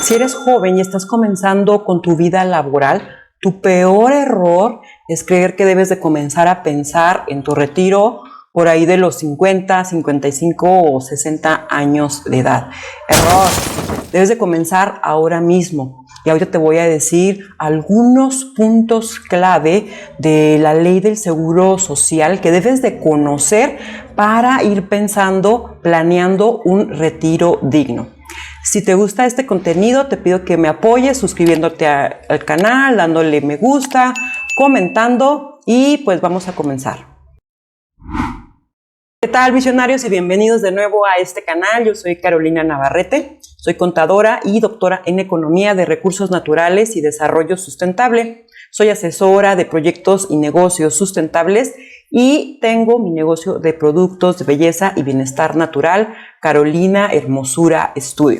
Si eres joven y estás comenzando con tu vida laboral, tu peor error es creer que debes de comenzar a pensar en tu retiro por ahí de los 50, 55 o 60 años de edad. Error. Debes de comenzar ahora mismo. Y ahorita te voy a decir algunos puntos clave de la ley del seguro social que debes de conocer para ir pensando, planeando un retiro digno. Si te gusta este contenido, te pido que me apoyes suscribiéndote al canal, dándole me gusta, comentando y pues vamos a comenzar. ¿Qué tal, visionarios? Y bienvenidos de nuevo a este canal. Yo soy Carolina Navarrete, soy contadora y doctora en Economía de Recursos Naturales y Desarrollo Sustentable. Soy asesora de proyectos y negocios sustentables y tengo mi negocio de productos de belleza y bienestar natural, Carolina Hermosura Estudio.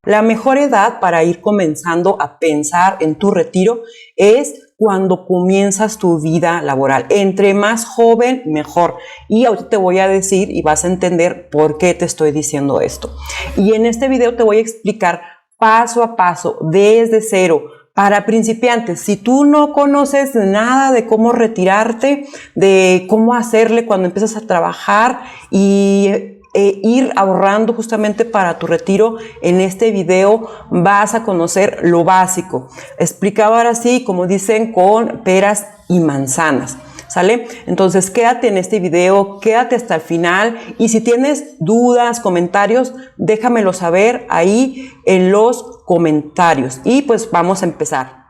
La mejor edad para ir comenzando a pensar en tu retiro es cuando comienzas tu vida laboral. Entre más joven, mejor. Y ahorita te voy a decir y vas a entender por qué te estoy diciendo esto. Y en este video te voy a explicar paso a paso, desde cero, para principiantes. Si tú no conoces nada de cómo retirarte, de cómo hacerle cuando empiezas a trabajar y ir ahorrando justamente para tu retiro, en este video vas a conocer lo básico. Explicado ahora sí, como dicen, con peras y manzanas. ¿Sale? Entonces quédate en este video, quédate hasta el final y si tienes dudas, comentarios, déjamelo saber ahí en los comentarios. Y pues vamos a empezar.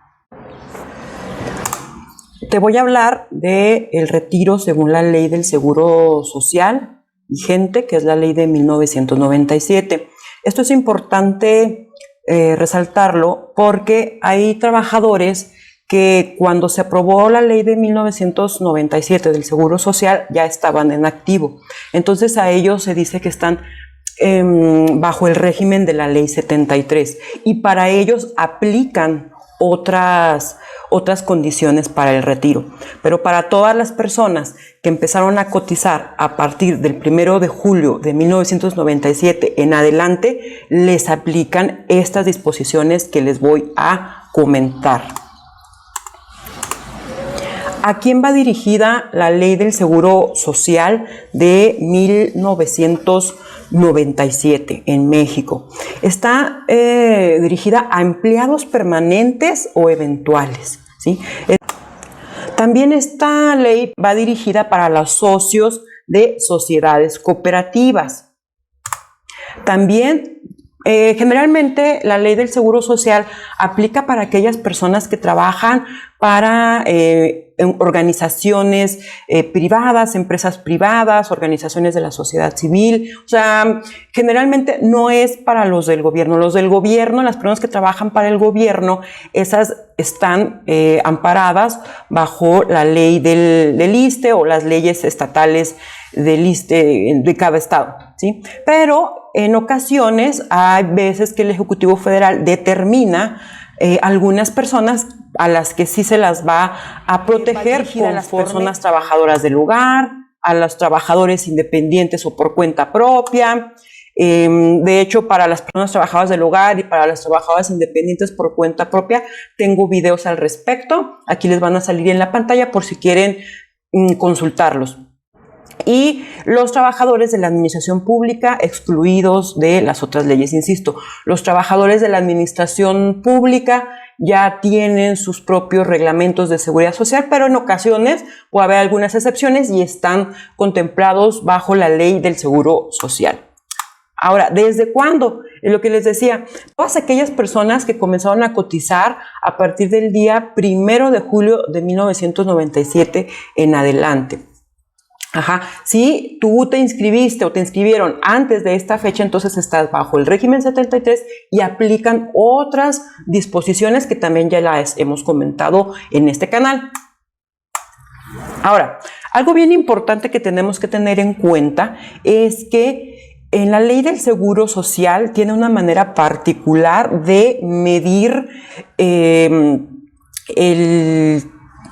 Te voy a hablar del retiro según la ley del seguro social vigente, que es la ley de 1997. Esto es importante resaltarlo porque hay trabajadores que cuando se aprobó la ley de 1997 del Seguro Social ya estaban en activo. Entonces a ellos se dice que están bajo el régimen de la ley 73 y para ellos aplican otras condiciones para el retiro. Pero para todas las personas que empezaron a cotizar a partir del 1 de julio de 1997 en adelante, les aplican estas disposiciones que les voy a comentar. ¿A quién va dirigida la ley del seguro social de 1997 en México? Está dirigida a empleados permanentes o eventuales, ¿sí? También esta ley va dirigida para los socios de sociedades cooperativas. También generalmente la ley del seguro social aplica para aquellas personas que trabajan para organizaciones privadas, empresas privadas, organizaciones de la sociedad civil. O sea, generalmente no es para los del gobierno. Los del gobierno, las personas que trabajan para el gobierno, esas están amparadas bajo la ley del ISSSTE o las leyes estatales del ISSSTE de cada estado, ¿sí? Pero en ocasiones hay veces que el Ejecutivo Federal determina algunas personas a las que sí se las va a proteger, a las personas trabajadoras del hogar, a los trabajadores independientes o por cuenta propia. De hecho, para las personas trabajadoras del hogar y para las trabajadoras independientes por cuenta propia, tengo videos al respecto. Aquí les van a salir en la pantalla por si quieren consultarlos. Y los trabajadores de la administración pública excluidos de las otras leyes. Insisto, los trabajadores de la administración pública ya tienen sus propios reglamentos de seguridad social, pero en ocasiones puede haber algunas excepciones y están contemplados bajo la ley del seguro social. Ahora, ¿desde cuándo? Es lo que les decía, todas aquellas personas que comenzaron a cotizar a partir del día 1 de julio de 1997 en adelante. Ajá. Si tú te inscribiste o te inscribieron antes de esta fecha, entonces estás bajo el régimen 73 y aplican otras disposiciones que también ya las hemos comentado en este canal. Ahora, algo bien importante que tenemos que tener en cuenta es que en la ley del seguro social tiene una manera particular de medir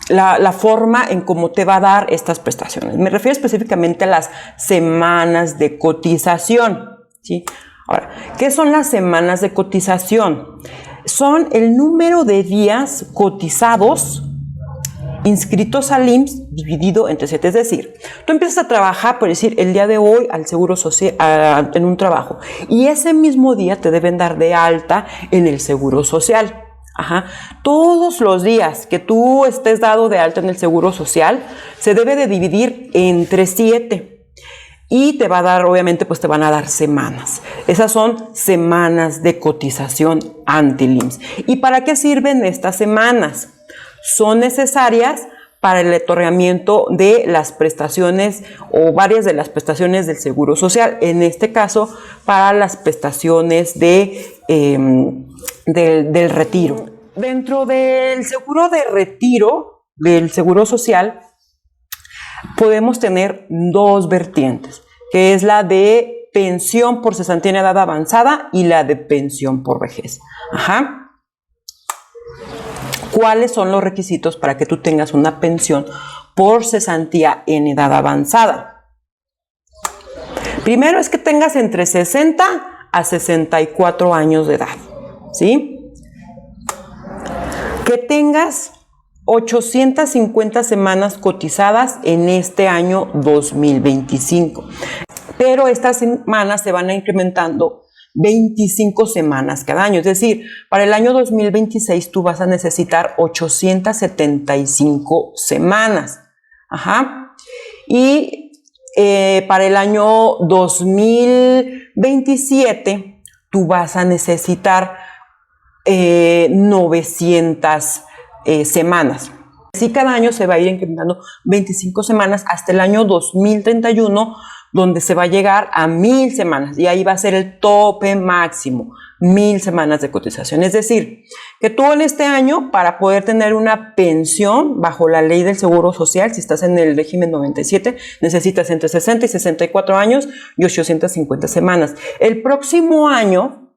la forma en cómo te va a dar estas prestaciones. Me refiero específicamente a las semanas de cotización, ¿sí? Ahora, ¿qué son las semanas de cotización? Son el número de días cotizados inscritos al IMSS dividido entre 7. Es decir, tú empiezas a trabajar, por decir, el día de hoy al Seguro Social, en un trabajo, y ese mismo día te deben dar de alta en el Seguro Social. Ajá. Todos los días que tú estés dado de alta en el Seguro Social se debe de dividir entre 7. Y te va a dar, obviamente, pues te van a dar semanas. Esas son semanas de cotización ante el IMSS. ¿Y para qué sirven estas semanas? Son necesarias para el otorgamiento de las prestaciones o varias de las prestaciones del Seguro Social. En este caso, para las prestaciones del retiro. Dentro del seguro de retiro del Seguro Social, podemos tener dos vertientes, que es la de pensión por cesantía en edad avanzada y la de pensión por vejez. Ajá. ¿Cuáles son los requisitos para que tú tengas una pensión por cesantía en edad avanzada? Primero es que tengas entre 60 a 64 años de edad, ¿sí? Que tengas 850 semanas cotizadas en este año 2025. Pero estas semanas se van a incrementando 25 semanas cada año. Es decir, para el año 2026 tú vas a necesitar 875 semanas. Ajá. Y para el año 2027 tú vas a necesitar 900 semanas. Así cada año se va a ir incrementando 25 semanas hasta el año 2031, donde se va a llegar a 1000 semanas y ahí va a ser el tope máximo, 1000 semanas de cotización. Es decir, que tú en este año, para poder tener una pensión bajo la ley del Seguro Social, si estás en el régimen 97, necesitas entre 60 y 64 años y 850 semanas. El próximo año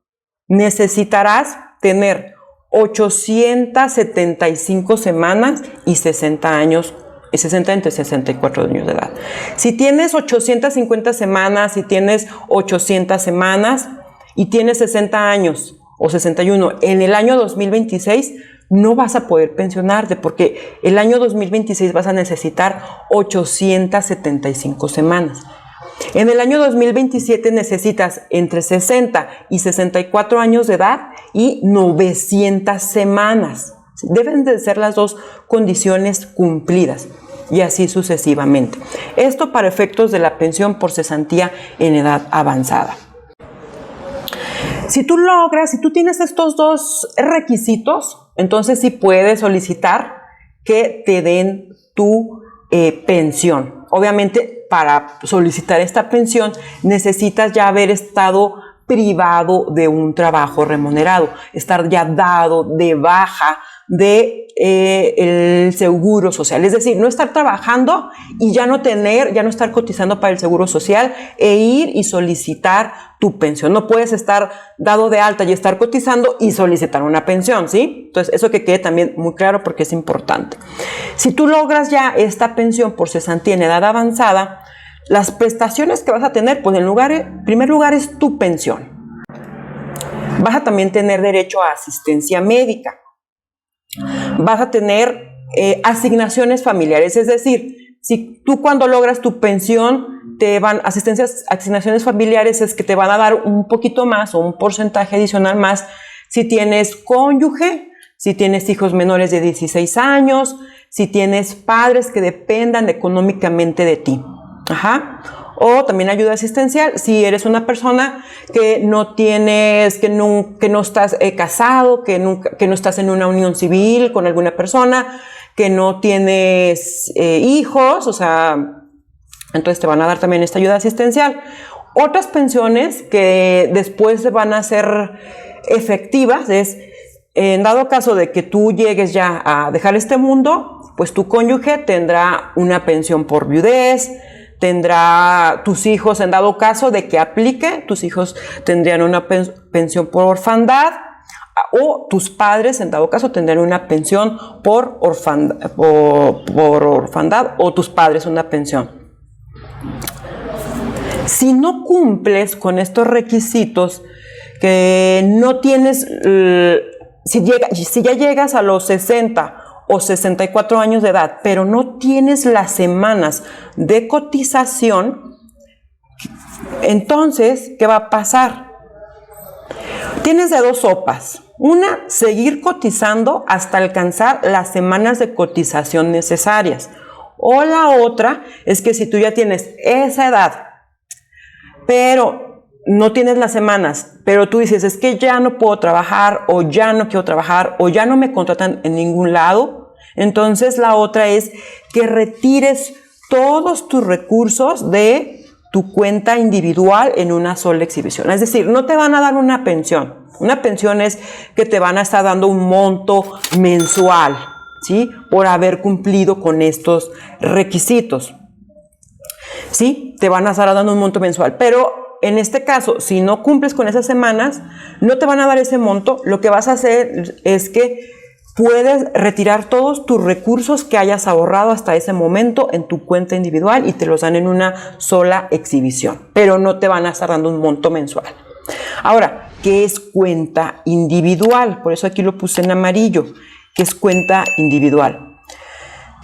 necesitarás tener 875 semanas y 60 años, 60 entre 64 años de edad. Si tienes 850 semanas, si tienes 800 semanas y tienes 60 años o 61, en el año 2026 no vas a poder pensionarte porque el año 2026 vas a necesitar 875 semanas. En el año 2027 necesitas entre 60 y 64 años de edad y 900 semanas. Deben de ser las dos condiciones cumplidas y así sucesivamente. Esto para efectos de la pensión por cesantía en edad avanzada. Si tú tienes estos dos requisitos, entonces sí puedes solicitar que te den tu pensión. Obviamente, para solicitar esta pensión necesitas ya haber estado privado de un trabajo remunerado, estar ya dado de baja de el Seguro Social, es decir, no estar trabajando y ya no estar cotizando para el Seguro Social e ir y solicitar tu pensión. No puedes estar dado de alta y estar cotizando y solicitar una pensión, ¿sí? Entonces, eso que quede también muy claro porque es importante. Si tú logras ya esta pensión por cesantía en edad avanzada, las prestaciones que vas a tener, pues en primer lugar es tu pensión. Vas a también tener derecho a asistencia médica. Vas a tener asignaciones familiares, es decir, si tú cuando logras tu pensión te van asignaciones familiares, es que te van a dar un poquito más o un porcentaje adicional más si tienes cónyuge, si tienes hijos menores de 16 años, si tienes padres que dependan económicamente de ti. Ajá. O también ayuda asistencial si eres una persona que no estás casado, que no estás en una unión civil con alguna persona, que no tienes hijos, o sea, entonces te van a dar también esta ayuda asistencial. Otras pensiones que después van a ser efectivas es, en dado caso de que tú llegues ya a dejar este mundo, pues tu cónyuge tendrá una pensión por viudez, tendrá tus hijos, en dado caso de que aplique, tus hijos tendrían una pensión por orfandad, o tus padres, en dado caso, tendrán una pensión por orfandad, o tus padres una pensión. Si no cumples con estos requisitos, que no tienes, si ya llegas a los 60 o 64 años de edad, pero no tienes las semanas de cotización, entonces, ¿qué va a pasar? Tienes de dos sopas. Una, seguir cotizando hasta alcanzar las semanas de cotización necesarias. O la otra es que si tú ya tienes esa edad, pero no tienes las semanas, pero tú dices, es que ya no puedo trabajar, o ya no quiero trabajar, o ya no me contratan en ningún lado, entonces la otra es que retires todos tus recursos de tu cuenta individual en una sola exhibición. Es decir, no te van a dar una pensión. Una pensión es que te van a estar dando un monto mensual, ¿sí? Por haber cumplido con estos requisitos. ¿Sí? Te van a estar dando un monto mensual. Pero en este caso, si no cumples con esas semanas, no te van a dar ese monto. Lo que vas a hacer es que puedes retirar todos tus recursos que hayas ahorrado hasta ese momento en tu cuenta individual y te los dan en una sola exhibición, pero no te van a estar dando un monto mensual. Ahora, ¿qué es cuenta individual? Por eso aquí lo puse en amarillo. ¿Qué es cuenta individual?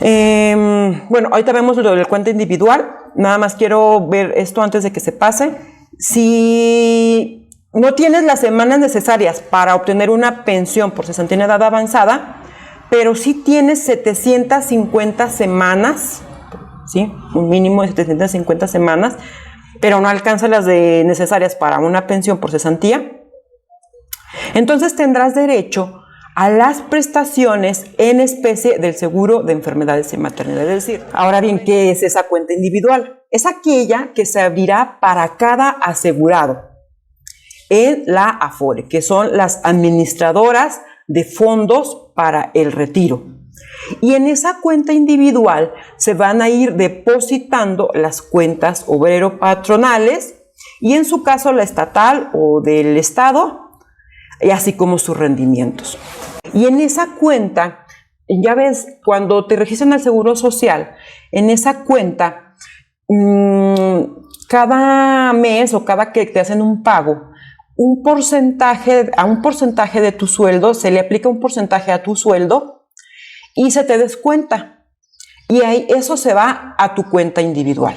Bueno, ahorita vemos lo de la cuenta individual. Nada más quiero ver esto antes de que se pase. Si no tienes las semanas necesarias para obtener una pensión por cesantía en edad avanzada, pero sí tienes 750 semanas, ¿sí? Un mínimo de 750 semanas, pero no alcanza las necesarias para una pensión por cesantía, entonces tendrás derecho a las prestaciones en especie del seguro de enfermedades y maternidad. Es decir, ahora bien, ¿qué es esa cuenta individual? Es aquella que se abrirá para cada asegurado en la Afore, que son las administradoras de fondos para el retiro. Y en esa cuenta individual se van a ir depositando las cuentas obrero-patronales y en su caso la estatal o del estado, y así como sus rendimientos. Y en esa cuenta, ya ves, cuando te registran al Seguro Social, en esa cuenta, cada mes o cada que te hacen un pago, a un porcentaje de tu sueldo, se le aplica un porcentaje a tu sueldo y se te descuenta. Y ahí eso se va a tu cuenta individual.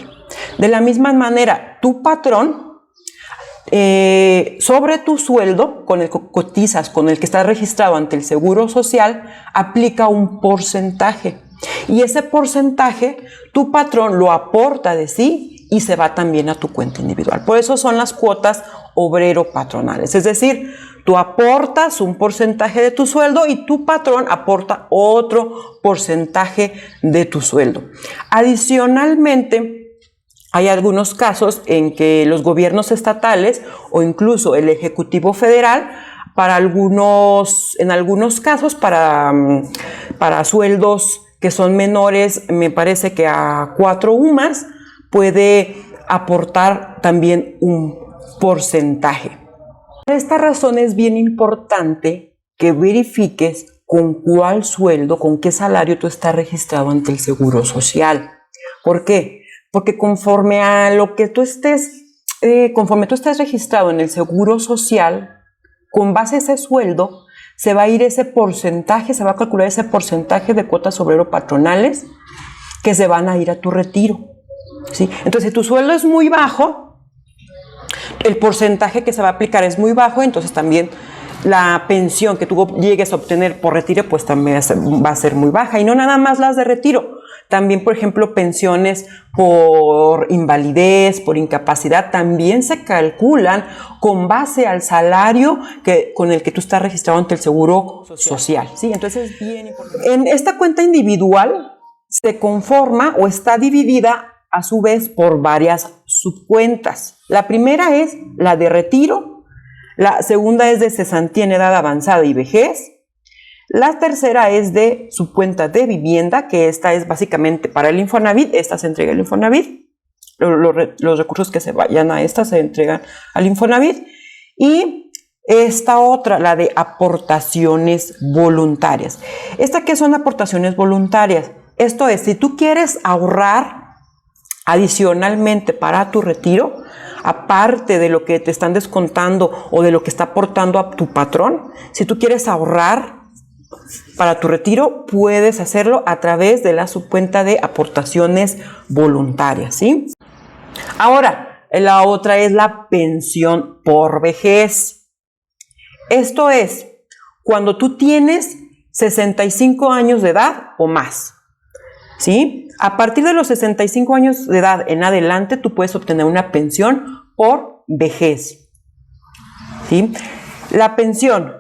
De la misma manera, tu patrón, sobre tu sueldo, con el que cotizas, con el que estás registrado ante el Seguro Social, aplica un porcentaje. Y ese porcentaje, tu patrón lo aporta de sí y se va también a tu cuenta individual. Por eso son las cuotas obrero-patronales. Es decir, tú aportas un porcentaje de tu sueldo y tu patrón aporta otro porcentaje de tu sueldo. Adicionalmente, hay algunos casos en que los gobiernos estatales o incluso el Ejecutivo Federal, en algunos casos, para sueldos que son menores, me parece que a 4 UMAS, puede aportar también un porcentaje. Por esta razón es bien importante que verifiques con cuál sueldo, con qué salario tú estás registrado ante el Seguro Social. ¿Por qué? Porque conforme tú estés registrado en el Seguro Social, con base a ese sueldo, se va a ir ese porcentaje, se va a calcular ese porcentaje de cuotas obrero-patronales que se van a ir a tu retiro, ¿sí? Entonces, si tu sueldo es muy bajo, el porcentaje que se va a aplicar es muy bajo, entonces también la pensión que tú llegues a obtener por retiro, pues también va a ser muy baja. Y no nada más las de retiro, también, por ejemplo, pensiones por invalidez, por incapacidad, también se calculan con base al salario con el que tú estás registrado ante el Seguro Social. ¿Sí? Entonces es bien importante. En esta cuenta individual se conforma o está dividida a su vez por varias subcuentas. La primera es la de retiro, la segunda es de cesantía en edad avanzada y vejez, la tercera es de subcuenta de vivienda, que esta es básicamente para el Infonavit, esta se entrega al Infonavit, los recursos que se vayan a esta se entregan al Infonavit, y esta otra, la de aportaciones voluntarias. ¿Esta qué son aportaciones voluntarias? Esto es, si tú quieres ahorrar adicionalmente para tu retiro, aparte de lo que te están descontando o de lo que está aportando a tu patrón. Si tú quieres ahorrar para tu retiro, puedes hacerlo a través de la subcuenta de aportaciones voluntarias, ¿sí? Ahora, la otra es la pensión por vejez. Esto es cuando tú tienes 65 años de edad o más, ¿sí? A partir de los 65 años de edad en adelante, tú puedes obtener una pensión por vejez, ¿sí? La pensión,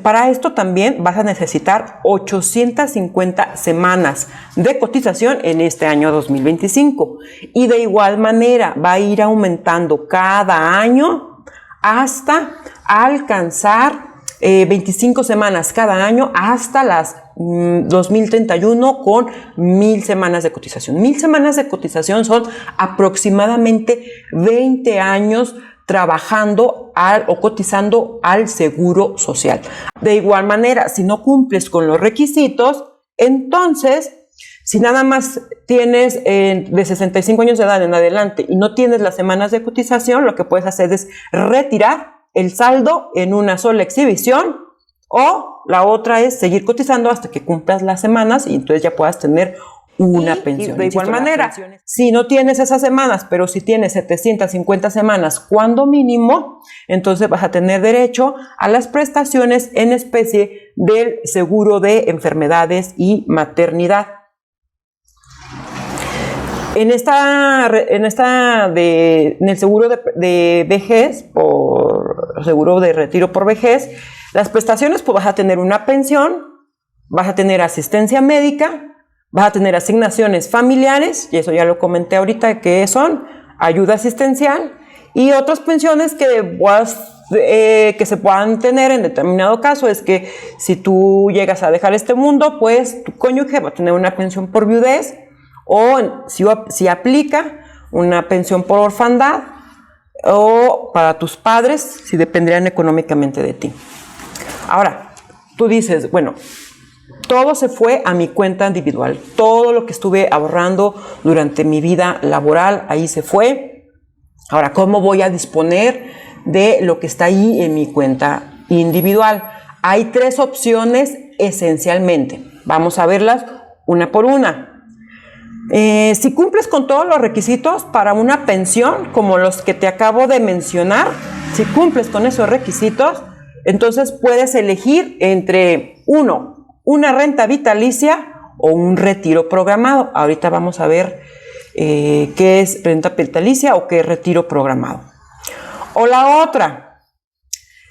para esto también vas a necesitar 850 semanas de cotización en este año 2025. Y de igual manera va a ir aumentando cada año hasta alcanzar 25 semanas cada año hasta las 2031 con 1000 semanas de cotización. 1000 semanas de cotización son aproximadamente 20 años trabajando o cotizando al seguro social. De igual manera, si no cumples con los requisitos, entonces, si nada más tienes de 65 años de edad en adelante y no tienes las semanas de cotización, lo que puedes hacer es retirar el saldo en una sola exhibición, o la otra es seguir cotizando hasta que cumplas las semanas y entonces ya puedas tener una pensión. De igual manera, si no tienes esas semanas, pero si tienes 750 semanas cuando mínimo, entonces vas a tener derecho a las prestaciones en especie del seguro de enfermedades y maternidad. En el seguro de vejez, por seguro de retiro por vejez, las prestaciones, pues vas a tener una pensión, vas a tener asistencia médica, vas a tener asignaciones familiares, y eso ya lo comenté ahorita, que son ayuda asistencial, y otras pensiones que se puedan tener en determinado caso, es que si tú llegas a dejar este mundo, pues tu cónyuge va a tener una pensión por viudez, o si aplica una pensión por orfandad, o para tus padres, si dependerían económicamente de ti. Ahora, tú dices, bueno, todo se fue a mi cuenta individual, todo lo que estuve ahorrando durante mi vida laboral, ahí se fue. Ahora, ¿cómo voy a disponer de lo que está ahí en mi cuenta individual? Hay 3 opciones esencialmente. Vamos a verlas una por una. Si cumples con todos los requisitos para una pensión, como los que te acabo de mencionar, si cumples con esos requisitos, entonces puedes elegir entre una renta vitalicia o un retiro programado. Ahorita vamos a ver qué es renta vitalicia o qué es retiro programado. O la otra,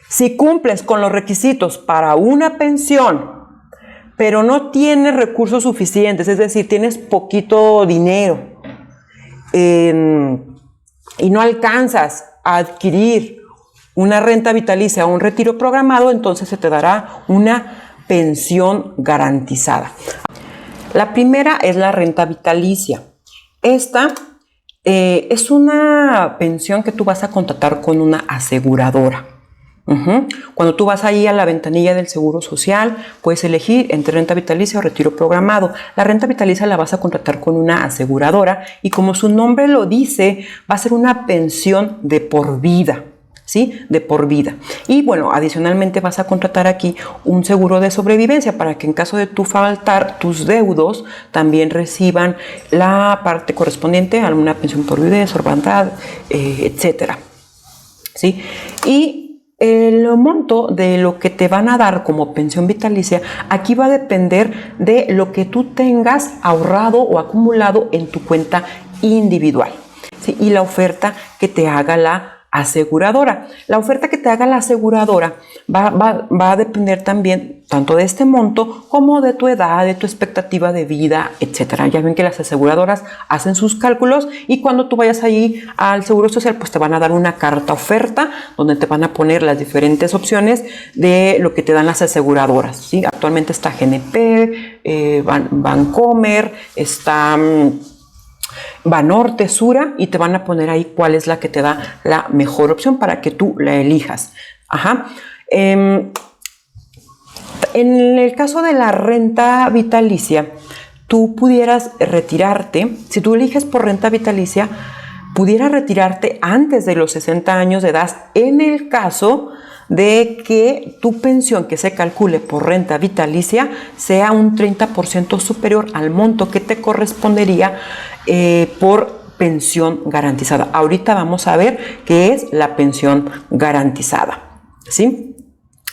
si cumples con los requisitos para una pensión, pero no tienes recursos suficientes, es decir, tienes poquito dinero y no alcanzas a adquirir una renta vitalicia o un retiro programado, entonces se te dará una pensión garantizada. La primera es la renta vitalicia. Esta es una pensión que tú vas a contratar con una aseguradora. Cuando tú vas ahí a la ventanilla del Seguro Social, puedes elegir entre renta vitalicia o retiro programado. La renta vitalicia la vas a contratar con una aseguradora y, como su nombre lo dice, va a ser una pensión de por vida, ¿sí? De por vida. Y bueno, adicionalmente vas a contratar aquí un seguro de sobrevivencia para que en caso de tu faltar, tus deudos también reciban la parte correspondiente a una pensión por viudez, orfandad, etcétera, ¿sí? Y el monto de lo que te van a dar como pensión vitalicia, aquí va a depender de lo que tú tengas ahorrado o acumulado en tu cuenta individual, ¿sí? Y la oferta que te haga la aseguradora. La oferta que te haga la aseguradora va a depender también tanto de este monto como de tu edad, de tu expectativa de vida, etcétera. Ya ven que las aseguradoras hacen sus cálculos y cuando tú vayas allí al Seguro Social, pues te van a dar una carta oferta donde te van a poner las diferentes opciones de lo que te dan las aseguradoras, ¿sí? Actualmente está GNP, Bancomer, está Banorte, Sura, y te van a poner ahí cuál es la que te da la mejor opción para que tú la elijas. En el caso de la renta vitalicia, tú pudieras retirarte, si tú eliges por renta vitalicia, pudieras retirarte antes de los 60 años de edad en el caso de que tu pensión que se calcule por renta vitalicia sea un 30% superior al monto que te correspondería por pensión garantizada. Ahorita vamos a ver qué es la pensión garantizada, ¿sí?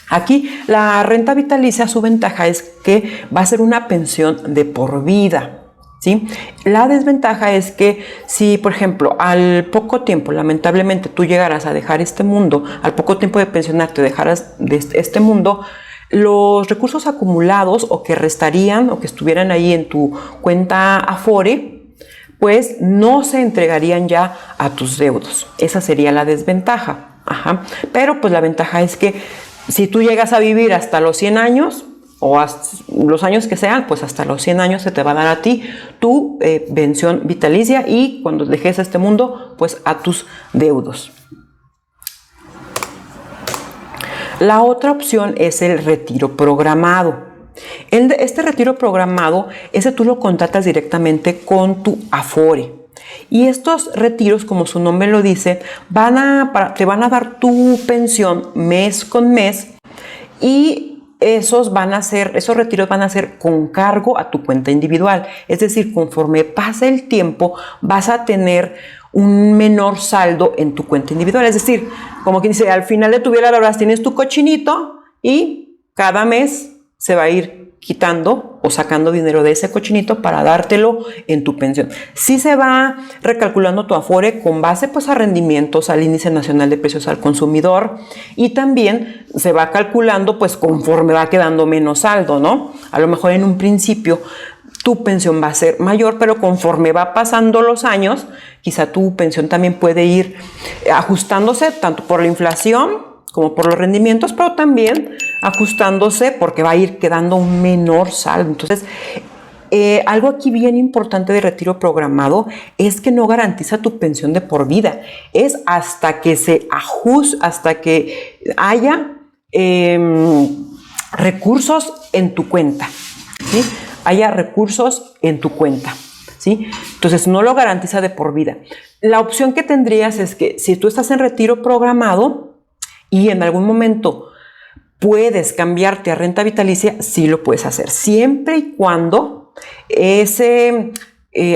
Aquí la renta vitalicia, su ventaja es que va a ser una pensión de por vida, ¿sí? La desventaja es que si, por ejemplo, al poco tiempo, lamentablemente, tú llegaras a dejar este mundo, al poco tiempo de pensionarte, dejaras de este mundo, los recursos acumulados o que restarían o que estuvieran ahí en tu cuenta Afore, pues no se entregarían ya a tus deudos. Esa sería la desventaja. Ajá. Pero pues la ventaja es que si tú llegas a vivir hasta los 100 años, o hasta los años que sean, pues hasta los 100 años se te va a dar a ti tu pensión vitalicia y cuando dejes este mundo, pues a tus deudos. La otra opción es el retiro programado. Este retiro programado, ese tú lo contratas directamente con tu Afore. Y estos retiros, como su nombre lo dice, te van a dar tu pensión mes con mes y esos retiros van a ser con cargo a tu cuenta individual. Es decir, conforme pase el tiempo, vas a tener un menor saldo en tu cuenta individual. Es decir, como quien dice, al final de tu vida laboral tienes tu cochinito y cada mes se va a ir quitando o sacando dinero de ese cochinito para dártelo en tu pensión. Sí se va recalculando tu Afore con base pues a rendimientos, al índice nacional de precios al consumidor y también se va calculando pues conforme va quedando menos saldo, ¿no? A lo mejor en un principio tu pensión va a ser mayor, pero conforme va pasando los años, quizá tu pensión también puede ir ajustándose tanto por la inflación como por los rendimientos, pero también ajustándose porque va a ir quedando un menor saldo. Entonces, algo aquí bien importante de retiro programado es que no garantiza tu pensión de por vida. Es hasta que se ajuste, hasta que haya recursos en tu cuenta, ¿sí? Haya recursos en tu cuenta, ¿sí? Entonces, no lo garantiza de por vida. La opción que tendrías es que si tú estás en retiro programado, y en algún momento puedes cambiarte a renta vitalicia, sí lo puedes hacer, siempre y cuando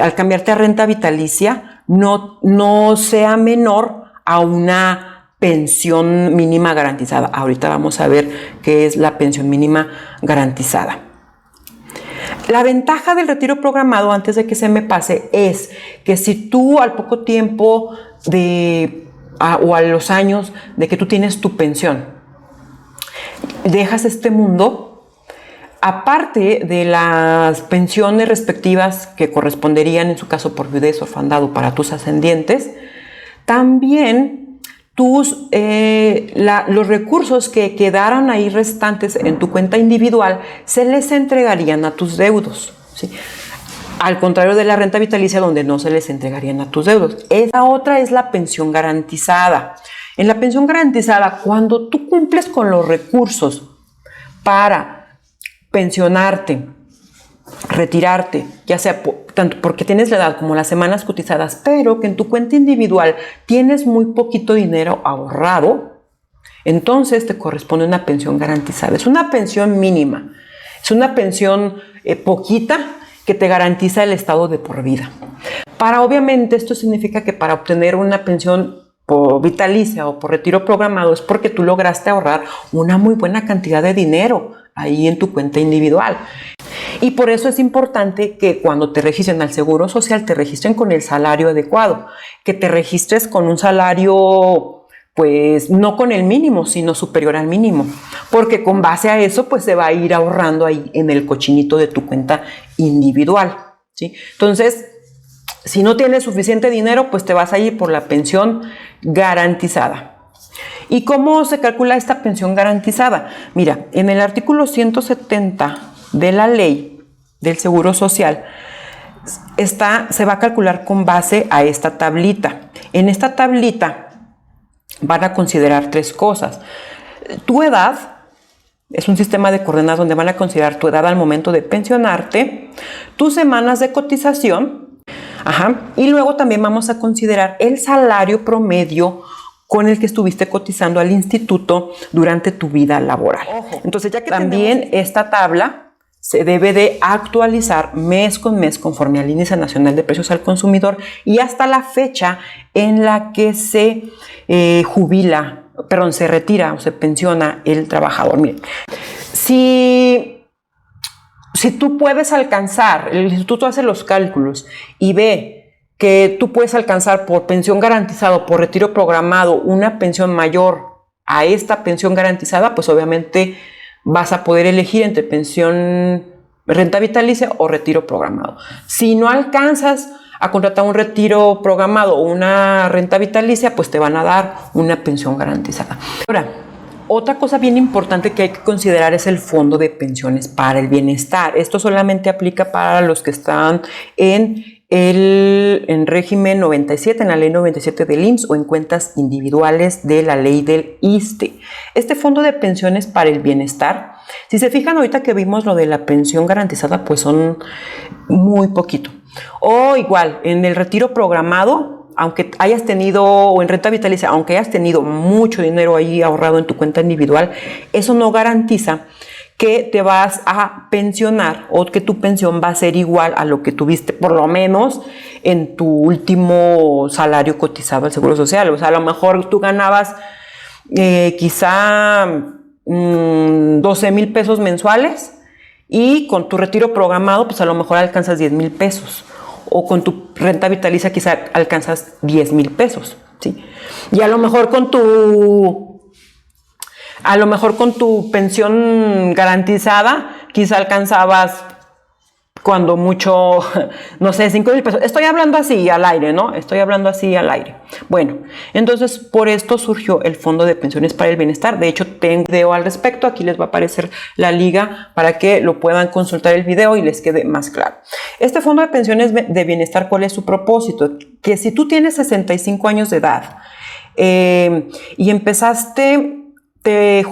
al cambiarte a renta vitalicia no sea menor a una pensión mínima garantizada. Ahorita vamos a ver qué es la pensión mínima garantizada. La ventaja del retiro programado, antes de que se me pase, es que si tú al poco tiempo o a los años de que tú tienes tu pensión, dejas este mundo, aparte de las pensiones respectivas que corresponderían en su caso por viudez o orfandad para tus ascendientes, también los recursos que quedaran ahí restantes en tu cuenta individual se les entregarían a tus deudos, ¿sí? Al contrario de la renta vitalicia, donde no se les entregarían a tus deudos. Esa otra es la pensión garantizada. En la pensión garantizada, cuando tú cumples con los recursos para pensionarte, retirarte, ya sea tanto porque tienes la edad como las semanas cotizadas, pero que en tu cuenta individual tienes muy poquito dinero ahorrado, entonces te corresponde una pensión garantizada. Es una pensión mínima, es una pensión poquita, que te garantiza el estado de por vida. Obviamente, esto significa que para obtener una pensión por vitalicia o por retiro programado es porque tú lograste ahorrar una muy buena cantidad de dinero ahí en tu cuenta individual. Y por eso es importante que cuando te registren al Seguro Social, te registren con el salario adecuado, que te registres con un salario pues no con el mínimo, sino superior al mínimo, porque con base a eso pues se va a ir ahorrando ahí en el cochinito de tu cuenta individual, ¿sí? Entonces, si no tienes suficiente dinero, pues te vas a ir por la pensión garantizada. ¿Y cómo se calcula esta pensión garantizada? Mira, en el artículo 170 de la ley del Seguro Social se va a calcular con base a esta tablita. En esta tablita van a considerar tres cosas: tu edad, Es un sistema de coordenadas donde van a considerar tu edad al momento de pensionarte, tus semanas de cotización, y luego también vamos a considerar el salario promedio con el que estuviste cotizando al instituto durante tu vida laboral. Ojo, entonces, ya que también esta tabla se debe de actualizar mes con mes conforme al Índice Nacional de Precios al Consumidor y hasta la fecha en la que se se retira o se pensiona el trabajador. Miren, si tú puedes alcanzar, el instituto hace los cálculos y ve que tú puedes alcanzar por pensión garantizada o por retiro programado una pensión mayor a esta pensión garantizada, pues obviamente vas a poder elegir entre pensión, renta vitalicia o retiro programado. Si no alcanzas a contratar un retiro programado o una renta vitalicia, pues te van a dar una pensión garantizada. Ahora, otra cosa bien importante que hay que considerar es el fondo de pensiones para el bienestar. Esto solamente aplica para los que están en régimen 97, en la ley 97 del IMSS o en cuentas individuales de la ley del ISSSTE. Este fondo de pensiones para el bienestar, si se fijan ahorita que vimos lo de la pensión garantizada, pues son muy poquito. O igual, en el retiro programado, aunque hayas tenido, o en renta vitalicia, aunque hayas tenido mucho dinero ahí ahorrado en tu cuenta individual, eso no garantiza que te vas a pensionar o que tu pensión va a ser igual a lo que tuviste por lo menos en tu último salario cotizado al Seguro Social. O sea, a lo mejor tú ganabas quizá 12,000 pesos mensuales y con tu retiro programado pues a lo mejor alcanzas 10,000 pesos o con tu renta vitalicia quizá alcanzas 10,000 pesos, ¿sí? Y a lo mejor con tu pensión garantizada, quizá alcanzabas cuando mucho, no sé, 5,000 pesos. Estoy hablando así al aire, ¿no? Estoy hablando así al aire. Bueno, entonces por esto surgió el Fondo de Pensiones para el Bienestar. De hecho, tengo un video al respecto. Aquí les va a aparecer la liga para que lo puedan consultar el video y les quede más claro. Este Fondo de Pensiones de Bienestar, ¿cuál es su propósito? Que si tú tienes 65 años de edad y empezaste, te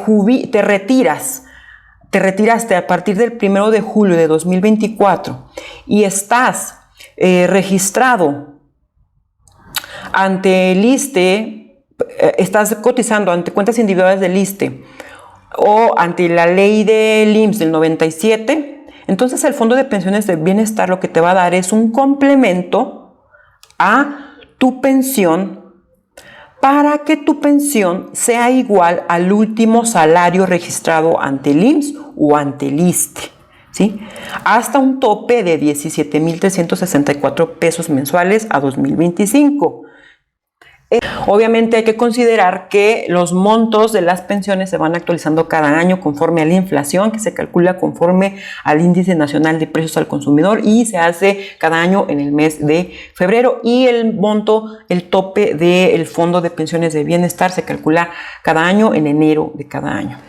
retiraste a partir del 1 de julio de 2024 y estás registrado ante el ISSSTE, estás cotizando ante cuentas individuales del ISSSTE o ante la ley del IMSS del 97, entonces el Fondo de Pensiones de Bienestar lo que te va a dar es un complemento a tu pensión para que tu pensión sea igual al último salario registrado ante el IMSS o ante el ISSSTE, ¿sí? Hasta un tope de 17,364 pesos mensuales a 2025. Obviamente hay que considerar que los montos de las pensiones se van actualizando cada año conforme a la inflación, que se calcula conforme al Índice Nacional de Precios al Consumidor y se hace cada año en el mes de febrero, y el monto, el tope del Fondo de Pensiones de Bienestar se calcula cada año en enero de cada año.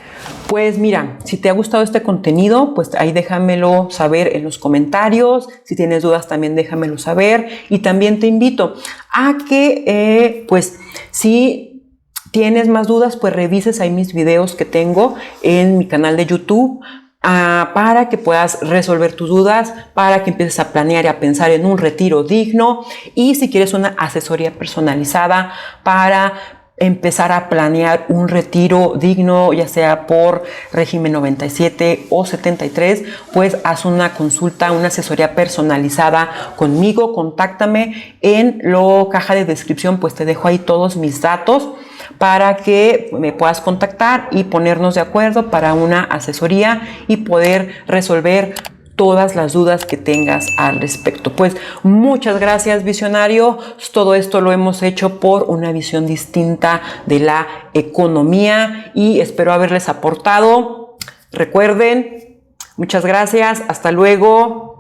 Pues mira, si te ha gustado este contenido, pues ahí déjamelo saber en los comentarios. Si tienes dudas también déjamelo saber. Y también te invito a que, pues si tienes más dudas, pues revises ahí mis videos que tengo en mi canal de YouTube para que puedas resolver tus dudas, para que empieces a planear y a pensar en un retiro digno. Y si quieres una asesoría personalizada para empezar a planear un retiro digno, ya sea por régimen 97 o 73, pues haz una consulta, una asesoría personalizada conmigo. Contáctame en la caja de descripción, pues te dejo ahí todos mis datos para que me puedas contactar y ponernos de acuerdo para una asesoría y poder resolver todas las dudas que tengas al respecto. Pues muchas gracias, visionario. Todo esto lo hemos hecho por una visión distinta de la economía y espero haberles aportado. Recuerden, muchas gracias. Hasta luego.